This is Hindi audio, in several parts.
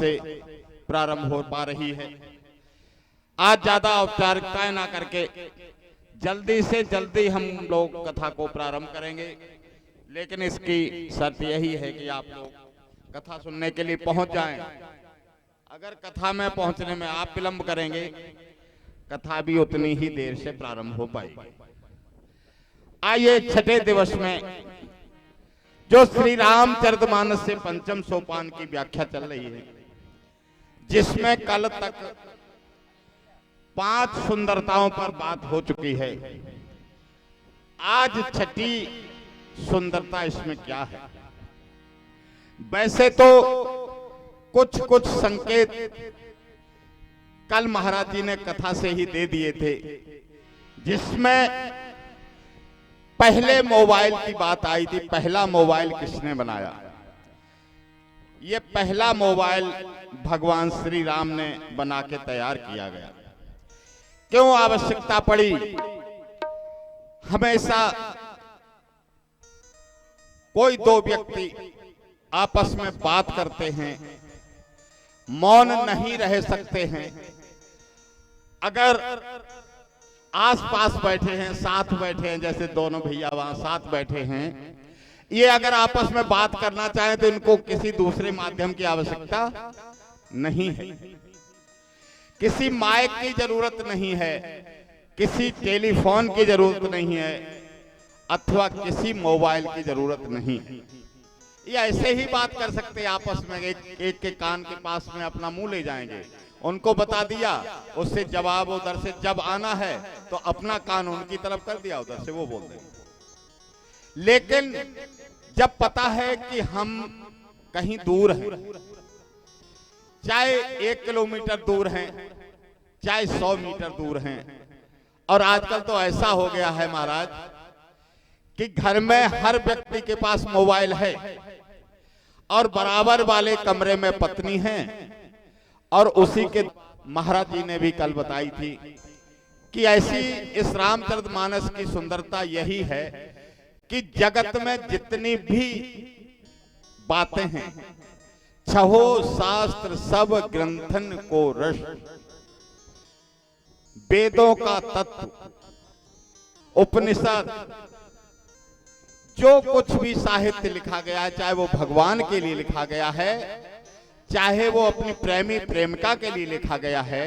से प्रारंभ हो पा रही है। आज ज्यादा औपचारिकताएं ना करके जल्दी से जल्दी हम लोग कथा को प्रारंभ करेंगे, लेकिन इसकी शर्त यही है कि आप लोग कथा सुनने के लिए पहुंच जाएं। अगर कथा में पहुंचने में आप विलंब करेंगे, कथा भी उतनी ही देर से प्रारंभ हो पाएगी। आइए छठे दिवस में जो श्री रामचरितमानस से पंचम सोपान की व्याख्या चल रही है, जिसमें कल तक 5 सुंदरताओं पर बात हो चुकी है, आज छठी सुंदरता इसमें क्या है। वैसे तो कुछ कुछ संकेत कल महाराज जी ने कथा से ही दे दिए थे, जिसमें पहले मोबाइल की बात आई थी। पहला मोबाइल किसने बनाया? ये पहला मोबाइल भगवान श्री राम ने बना के तैयार किया गया। क्यों आवश्यकता पड़ी? हमेशा कोई दो व्यक्ति आपस में बात करते हैं, मौन नहीं रह सकते हैं। अगर आसपास बैठे हैं, साथ बैठे हैं, जैसे दोनों भैया वहां साथ बैठे हैं, ये अगर आपस में बात करना चाहें तो इनको किसी दूसरे माध्यम की आवश्यकता नहीं है। किसी माइक की जरूरत नहीं है, किसी टेलीफोन की जरूरत नहीं है, अथवा किसी मोबाइल की जरूरत नहीं। ये ऐसे ही बात कर सकते हैं आपस में। एक के कान के पास में अपना मुंह ले जाएंगे, उनको बता दिया, उससे जवाब उधर से जब आना है तो अपना कान उनकी तरफ कर दिया, उधर से वो बोल देंगे। लेकिन जब पता है कि हम कहीं दूर हैं, चाहे 1 किलोमीटर दूर हैं, चाहे 100 मीटर दूर हैं, और आजकल तो ऐसा हो गया है महाराज कि घर में हर व्यक्ति के पास मोबाइल है, और बराबर वाले कमरे में पत्नी है, और उसी के महाराज जी ने भी कल बताई थी कि ऐसी इस रामचरितमानस की सुंदरता यही है कि जगत में जितनी भी बातें हैं, छहो शास्त्र सब ग्रंथन को रस, वेदों का तत्व, उपनिषद, जो कुछ भी साहित्य लिखा गया है, चाहे वो भगवान के लिए लिखा गया है, चाहे वो अपनी प्रेमी प्रेमिका के लिए लिखा गया है,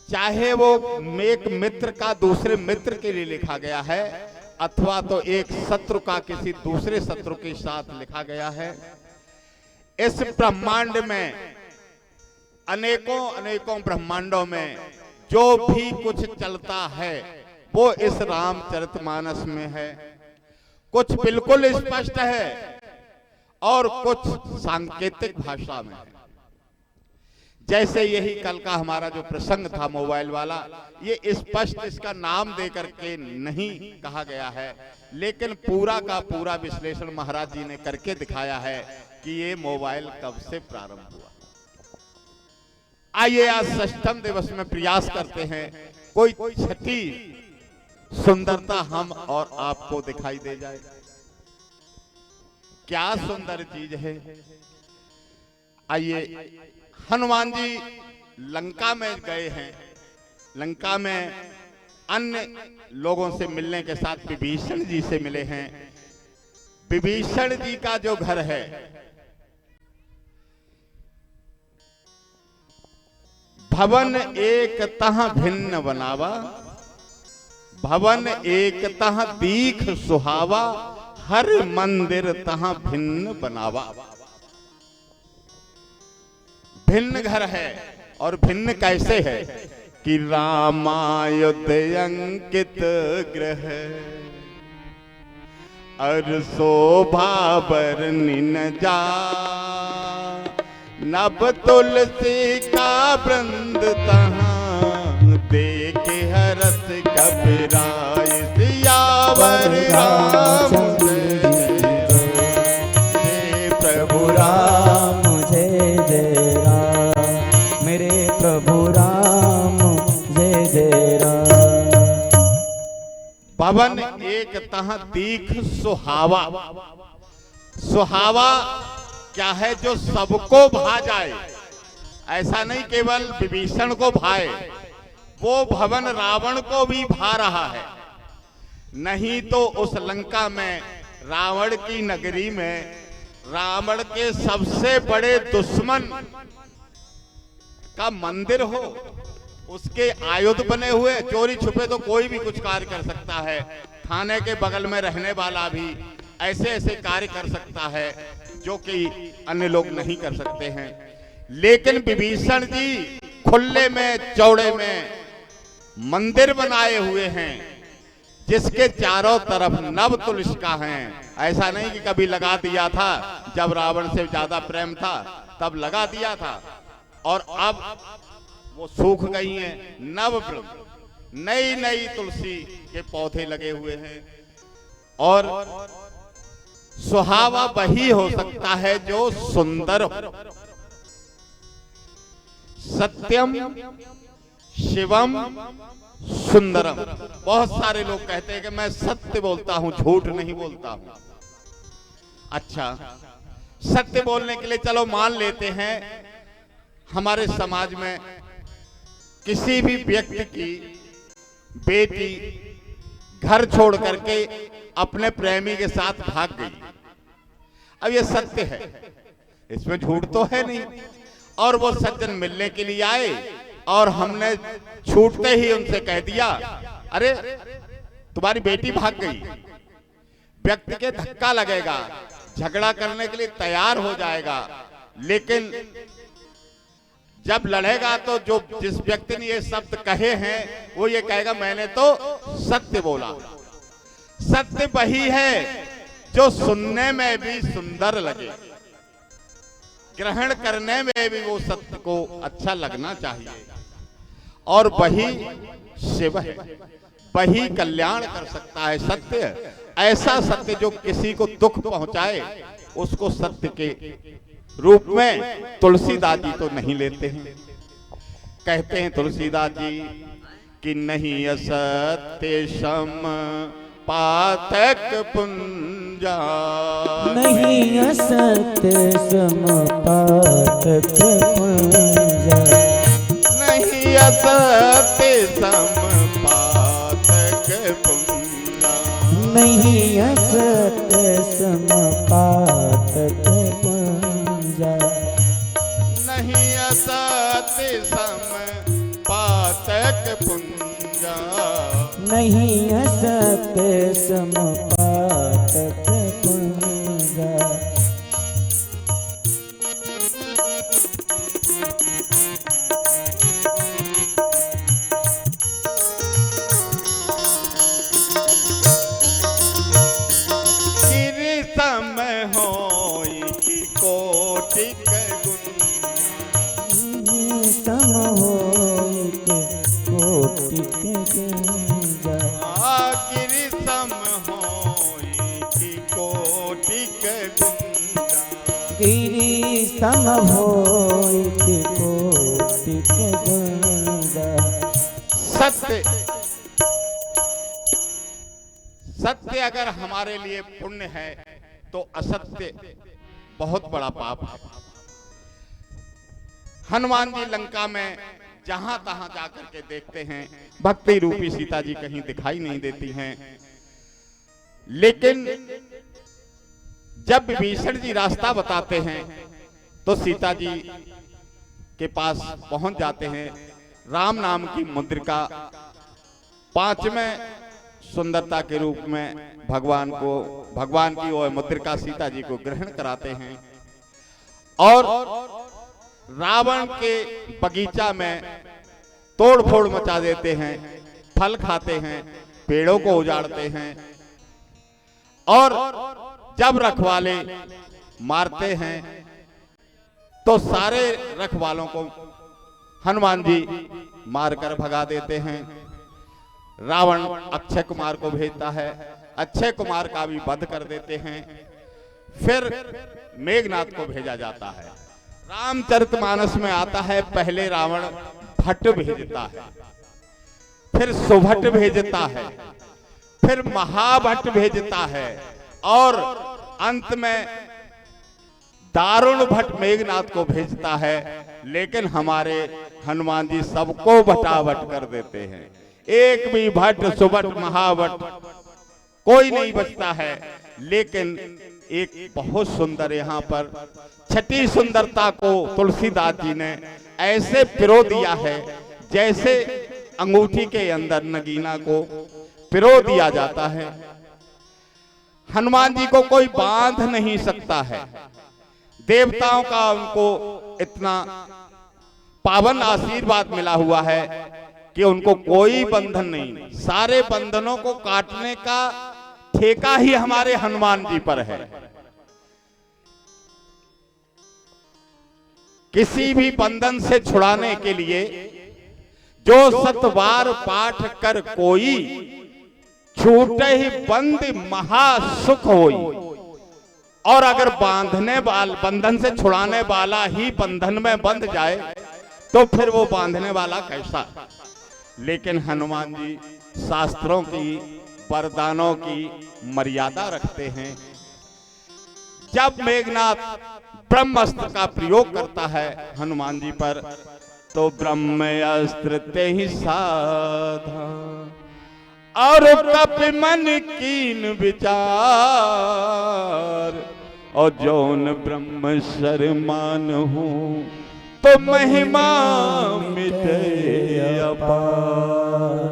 चाहे वो एक मित्र का दूसरे मित्र के लिए लिखा गया है, अथवा तो एक शत्रु का किसी दूसरे शत्रु के साथ लिखा गया है। इस ब्रह्मांड में अनेकों अनेकों ब्रह्मांडों में जो भी कुछ चलता है वो इस रामचरितमानस में है। कुछ बिल्कुल स्पष्ट है और कुछ सांकेतिक भाषा में है। जैसे यही कल का हमारा जो प्रसंग था मोबाइल वाला, ये स्पष्ट इसका नाम देकर के नहीं कहा गया है, लेकिन पूरा का पूरा विश्लेषण महाराज जी ने करके दिखाया है कि ये मोबाइल कब से प्रारंभ हुआ। आइए आज 6ठम दिवस में प्रयास करते हैं कोई छठी सुंदरता हम और आपको दिखाई दे जाए। क्या सुंदर चीज है। आइए, हनुमान जी लंका में गए हैं। लंका में अन्य लोगों से मिलने के साथ विभीषण जी से मिले हैं। विभीषण जी का जो घर है, भवन एक तह भिन्न बनावा, भवन एक तह दीख सुहावा, हर मंदिर तह भिन्न बनावा। भिन्न घर है, और भिन्न कैसे है कि रामायुध अंकित ग्रह, अर शोभा बरनि न जा, नभ तुलसी का वृंद तहाँ, देखे हरस कबीराय सियावर राम प्रभु राम जय जय राम, मेरे प्रभु राम जय जय राम। पवन एक तह दीख सुहावा। सुहावा क्या है? जो सबको भा जाए। ऐसा नहीं केवल विभीषण को भाए, वो भवन रावण को भी भा रहा है। नहीं तो उस लंका में, रावण की नगरी में, रावण के सबसे बड़े दुश्मन का मंदिर हो, उसके आयुध बने हुए, चोरी छुपे तो कोई भी कुछ कार्य कर सकता है। थाने के बगल में रहने वाला भी ऐसे ऐसे कार्य कर सकता है जो कि अन्य लोग नहीं कर सकते हैं। लेकिन विभीषण जी खुले में, चौड़े में मंदिर बनाए हुए हैं, जिसके चारों तरफ नव तुलसिका हैं। ऐसा नहीं कि कभी लगा दिया था, जब रावण से ज्यादा प्रेम था तब लगा दिया था और अब वो सूख गई हैं। नव नई नई तुलसी के पौधे लगे हुए हैं। और सुहावा वही हो सकता है जो सुंदर हो। सत्यम शिवम सुंदरम। बहुत सारे लोग कहते हैं कि मैं सत्य बोलता हूं, झूठ नहीं बोलता हूं। अच्छा, सत्य बोलने के लिए चलो मान लेते हैं, हमारे समाज में किसी भी व्यक्ति की बेटी घर छोड़ करके अपने प्रेमी के साथ भाग गई। अब ये सत्य है, इसमें झूठ तो है नहीं। और वो सज्जन मिलने के लिए आए और हमने छूटते ही उनसे कह दिया, अरे तुम्हारी बेटी भाग गई। व्यक्ति के धक्का लगेगा, झगड़ा करने के लिए तैयार हो जाएगा, लेकिन जब लड़ेगा तो जिस व्यक्ति ने ये शब्द कहे हैं वो ये कहेगा मैंने तो सत्य बोला। सत्य वही है जो सुनने में भी सुंदर लगे, ग्रहण करने में भी वो सत्य को अच्छा लगना चाहिए। और वही शिव है, वही कल्याण कर सकता है। सत्य, ऐसा सत्य जो किसी को दुख पहुंचाए, उसको सत्य के रूप में तुलसीदास जी तो नहीं लेते हैं। कहते हैं तुलसीदास जी कि नहीं असत्य सम पातक पुंजा, नहीं असत्य सम पातक पुंजा, नहीं असत्य सम पातक पुंजा, नहीं असत्य सम पातक पुंजा, नहीं असत्य सम पातक पुंजा, नहीं असत्य सम पातक पुंजा। गिरि सम होई की कोटिक सम होई के कोटिक गुंजा, गिरि सम होई की कोटिक गुंजा, गिरि सम होई के कोटिक गुंजा। सत्य, सत्य अगर हमारे लिए पुण्य है तो असत्य बहुत बड़ा पाप है। हनुमान जी लंका में जहां तहां जाकर के देखते हैं, भक्ति रूपी सीता जी कहीं दिखाई नहीं देती हैं। लेकिन जब विभीषण जी रास्ता बताते हैं तो सीता जी के पास पहुंच जाते हैं। राम नाम की मुद्रिका, पांचवें सुंदरता के रूप में भगवान की वो मुद्रिका सीता जी को ग्रहण कराते हैं और रावण के बगीचा में तोड़ फोड़ मचा देते हैं, फल खाते हैं, पेड़ों को उजाड़ते हैं और जब रखवाले मारते हैं तो सारे रखवालों को हनुमान जी मारकर भगा देते हैं। रावण अक्षय कुमार को भेजता है, अक्षय कुमार का भी वध कर देते हैं। फिर मेघनाथ को भेजा जाता है। रामचरितमानस में आता है, पहले रावण भट्ट भेजता है, फिर सुभट भेजता है, फिर महाभट्ट भेजता है और अंत में दारुण भट्ट मेघनाथ को भेजता है, लेकिन हमारे हनुमान जी सबको भटाभट कर देते हैं। एक भी भट्ट सुभट महाभट्ट कोई नहीं बचता है। लेकिन एक बहुत सुंदर यहाँ पर छठी सुंदरता को तुलसीदास जी ने ऐसे पिरो दिया है जैसे अंगूठी के अंदर नगीना को पिरो दिया जाता है। हनुमान जी को कोई बांध नहीं सकता है। देवताओं का उनको इतना पावन आशीर्वाद मिला हुआ है कि उनको कोई बंधन नहीं। सारे बंधनों को काटने का ठेका ही हमारे हनुमान जी पर है। किसी भी बंधन से छुड़ाने के लिए जो सतवार पाठ कर कोई, छूटे ही बंद महासुख होई। और अगर बंधन से छुड़ाने वाला ही बंधन में बंध जाए तो फिर वो बांधने वाला कैसा। लेकिन हनुमान जी शास्त्रों की, वरदानों की मर्यादा रखते हैं। जब मेघनाथ ब्रह्मास्त्र का प्रयोग करता है हनुमान जी पर, तो ब्रह्मास्त्र ते ही साधा और कपि मन कीन विचार, और जौन ब्रह्म शर्मान हूँ तो महिमा मिटे अपार।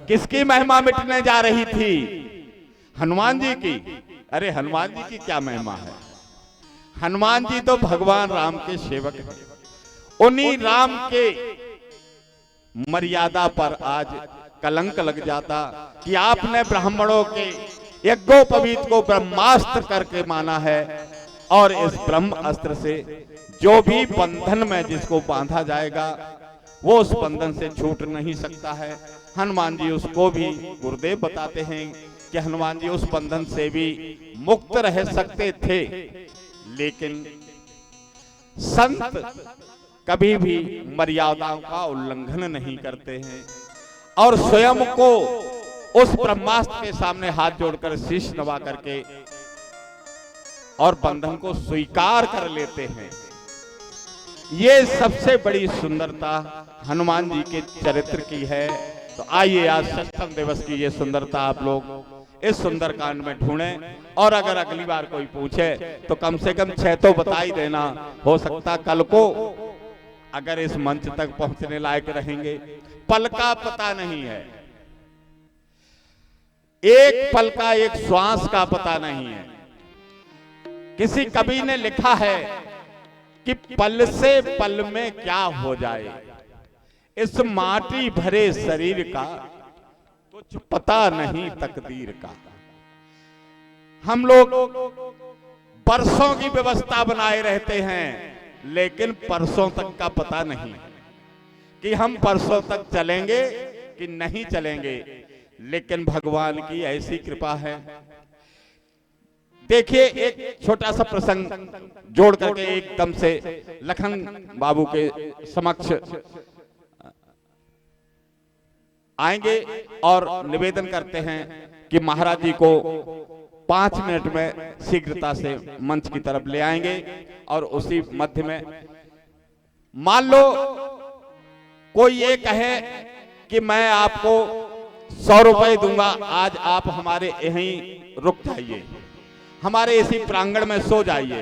किसकी महिमा मिटने जा रही थी? हनुमान जी की। अरे हनुमान जी की क्या महिमा है? हनुमान जी तो भगवान राम के सेवक हैं। उन्हीं राम के मर्यादा पर आज कलंक लग जाता कि आपने ब्राह्मणों के यज्ञोपवीत को ब्रह्मास्त्र करके माना है, और इस ब्रह्म अस्त्र से जो भी बंधन में जिसको बांधा जाएगा वो उस बंधन से छूट नहीं सकता है। हनुमान जी उसको भी गुरुदेव बताते हैं कि हनुमान जी उस बंधन से भी मुक्त रह सकते थे, लेकिन संत कभी भी मर्यादाओं का उल्लंघन नहीं करते हैं और स्वयं को उस ब्रह्मास्त्र के सामने हाथ जोड़कर शीश नवा करके और बंधन को स्वीकार कर लेते हैं। ये सबसे बड़ी सुंदरता हनुमान जी के चरित्र की है। तो आइए आज सत्संग दिवस की ये सुंदरता आप लोग इस सुंदर कांड में ढूंढें, और अगर अगली बार कोई पूछे तो कम से कम 6 तो बता ही देना। हो सकता कल को अगर इस मंच तक पहुंचने लायक रहेंगे। पल का पता नहीं है, एक पल का, एक श्वास का पता नहीं है। किसी कवि ने लिखा है कि पल से पल में क्या हो जाए, इस माटी भरे शरीर का कुछ पता नहीं तकदीर का। हम लोग परसों की व्यवस्था बनाए रहते हैं, लेकिन परसों तक का पता नहीं कि हम परसों तक चलेंगे कि नहीं चलेंगे। लेकिन भगवान की ऐसी कृपा है। देखिए एक छोटा सा प्रसंग जोड़ करके एकदम से लखन बाबू के समक्ष आएंगे और निवेदन करते हैं कि महाराज जी को 5 मिनट में शीघ्रता से मंच की तरफ ले आएंगे। और उसी मध्य में मान लो कोई ये कहे कि मैं आपको 100 रुपए दूंगा, आज आप हमारे यहीं रुक जाइए, हमारे इसी प्रांगण में सो जाइए।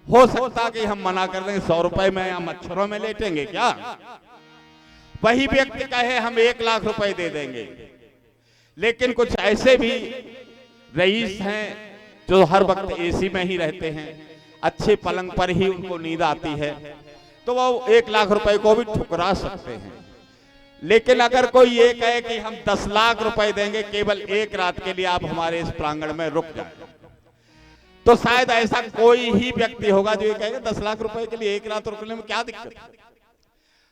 हो सकता कि हम मना कर दें, 100 रुपए में या मच्छरों में लेटेंगे क्या? वही व्यक्ति कहे हम 1 लाख रुपए दे देंगे। लेकिन कुछ ऐसे भी रईस हैं जो हर वक्त एसी में ही रहते हैं, अच्छे पलंग पर ही उनको नींद आती है, तो वो 1 लाख रुपए को भी ठुकरा सकते हैं। लेकिन अगर कोई ये कहे कि हम 10 लाख रुपए देंगे केवल 1 रात के लिए, आप हमारे इस प्रांगण में रुक जाए, तो शायद ऐसा कोई ही व्यक्ति होगा जो ये कहेगा 10 लाख रुपए के लिए 1 रात रुकने में क्या दिक्कत है,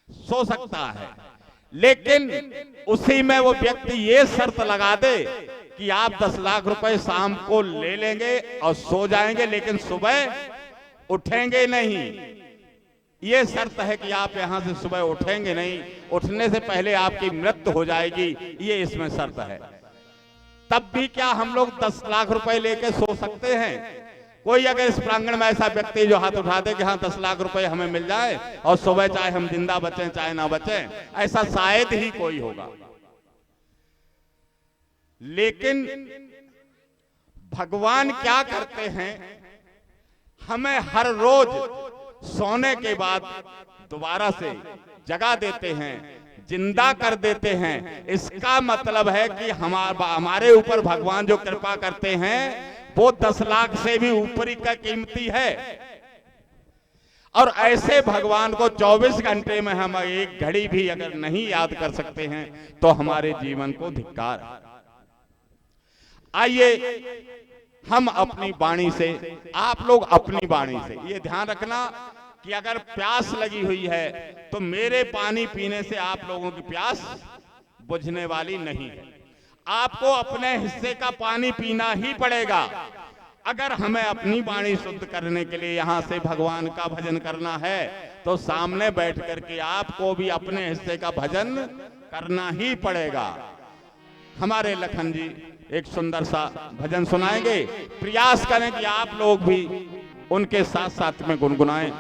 सो सकता है। लेकिन उसी में वो व्यक्ति ये शर्त लगा दे कि आप 10 लाख रुपए शाम को ले लेंगे और सो जाएंगे, लेकिन सुबह उठेंगे नहीं। ये शर्त है कि आप यहां से सुबह उठेंगे नहीं, उठने से पहले आपकी मृत्यु हो जाएगी, ये इसमें शर्त है। तब भी क्या हम लोग 10 लाख रुपए लेके सो सकते हैं? कोई अगर इस प्रांगण में ऐसा व्यक्ति जो हाथ उठा दे कि हाँ 10 लाख रुपए हमें मिल जाए और सुबह चाहे हम जिंदा बचें चाहे ना बचें, ऐसा शायद ही कोई होगा। लेकिन भगवान क्या करते हैं, हमें हर रोज सोने के बाद दोबारा से जगा देते हैं, जिंदा कर देते हैं। इसका मतलब है कि हमारे ऊपर भगवान जो कृपा करते हैं वो 10 लाख से भी ऊपरी का कीमती है। और ऐसे भगवान को 24 घंटे में हम एक घड़ी भी अगर नहीं याद कर सकते हैं तो हमारे जीवन को धिक्कार। आइए हम अपनी वाणी से, आप लोग अपनी वाणी से ये ध्यान रखना कि अगर प्यास लगी हुई है तो मेरे पानी पीने से आप लोगों की प्यास बुझने वाली नहीं है। आपको अपने हिस्से का पानी पीना ही पड़ेगा। अगर हमें अपनी वाणी शुद्ध करने के लिए यहाँ से भगवान का भजन करना है तो सामने बैठ करके आपको भी अपने हिस्से का भजन करना ही पड़ेगा। हमारे लखन जी एक सुंदर सा भजन सुनाएंगे, प्रयास करें कि आप लोग भी उनके साथ साथ में गुनगुनाएं।